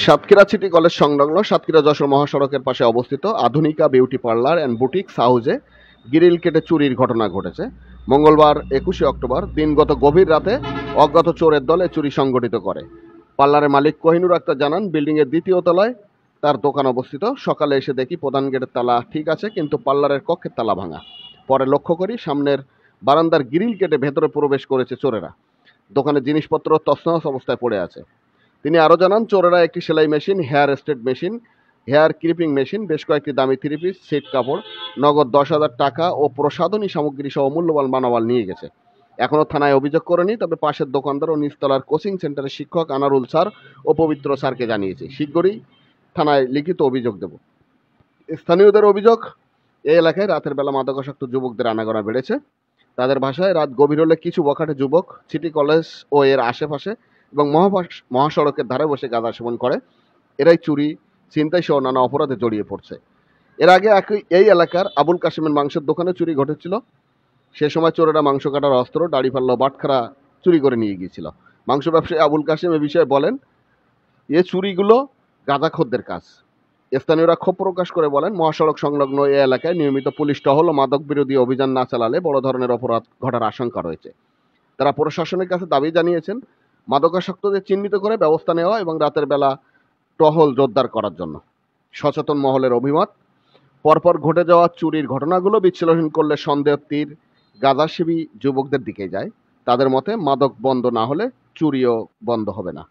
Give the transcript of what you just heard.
Satkhira city college সংলগ্ন সাতক্ষীরা যশোর মহাসড়কের পাশে অবস্থিত আধুনিকা বিউটি পার্লার অ্যান্ড বুটিক্স হাউসে গ্রিল কেটে চুরির ঘটনা ঘটেছে। মঙ্গলবার 21শে অক্টোবর দিনগত গভীর রাতে অজ্ঞাত চোরের দলে চুরি সংগঠিত করে। পার্লারের মালিক কোহিনুর আক্তার জানান, বিল্ডিংয়ের দ্বিতীয় তলায় তার দোকান অবস্থিত। সকালে এসে দেখি প্রধান গেটের তালা ঠিক আছে, কিন্তু পার্লারের কক্ষের তালা ভাঙা। পরে লক্ষ্য করি সামনের বারান্দার গ্রিল কেটে ভেতরে প্রবেশ করেছে চোরেরা। দোকানের জিনিসপত্র তছনছ অবস্থায় পড়ে আছে। তিনি আরও জানান, চোরেরা একটি সেলাই machine, hair straight machine, hair clipping machine, বেশ কয়েকটি দামি থ্রি পিস, সেট কাপড়, নগদ 10,000 টাকা ও প্রসাধনী সামগ্রী সহ মূল্যবান মালামাল নিয়ে গেছে। এখনও থানায় অভিযোগ করেনি, তবে পাশের দোকানদার ও নিচতলার কোচিং সেন্টারের শিক্ষক আনারুল স্যার ও পবিত্র স্যারকে জানিয়েছে। শীঘ্রই থানায় লিখিত অভিযোগ দেব। স্থানীয়দের অভিযোগ, এই এলাকায় রাতের বেলা মাদকাসক্ত যুবকদের আনাগোনা বেড়েছে। তাদের ভাষায়, রাত গভীর হলে কিছু বখাটে যুবক সিটি কলেজ ও এর আশেপাশে এবং মহাসড়কের ধারে বসে গাঁজা সেবন করে। এরাই চুরি, ছিনতাই সহ নানা অপরাধে জড়িয়ে পড়ছে। এর আগে এই এলাকার আবুল কাশেমের মাংসের দোকানে চুরি ঘটেছিল। সে সময় চোরেরা মাংস কাটার অস্ত্র, দাড়িপাল্লা, বাটখারা চুরি করে নিয়ে গিয়েছিল। মাংস ব্যবসায়ী আবুল কাশেম এ বিষয়ে বলেন, এ চুরিগুলো গাঁজাখোরদের কাজ। স্থানীয়রা ক্ষোভ প্রকাশ করে বলেন, মহাসড়ক সংলগ্ন এ এলাকায় নিয়মিত পুলিশ টহল ও মাদক বিরোধী অভিযান না চালালে বড় ধরনের অপরাধ ঘটার আশঙ্কা রয়েছে। তারা প্রশাসনের কাছে দাবি জানিয়েছেন মাদকাসক্তদের চিহ্নিত করে ব্যবস্থা নেওয়া এবং রাতের বেলা টহল জোরদার করার জন্য। সচেতন মহলের অভিমত, পরপর ঘটে যাওয়া চুরির ঘটনাগুলো বিশ্লেষণ করলে সন্দেহ তীর গাঁজাসেবী যুবকদের দিকে যায়। তাদের মতে, মাদক বন্ধ না হলে চুরিও বন্ধ হবে না।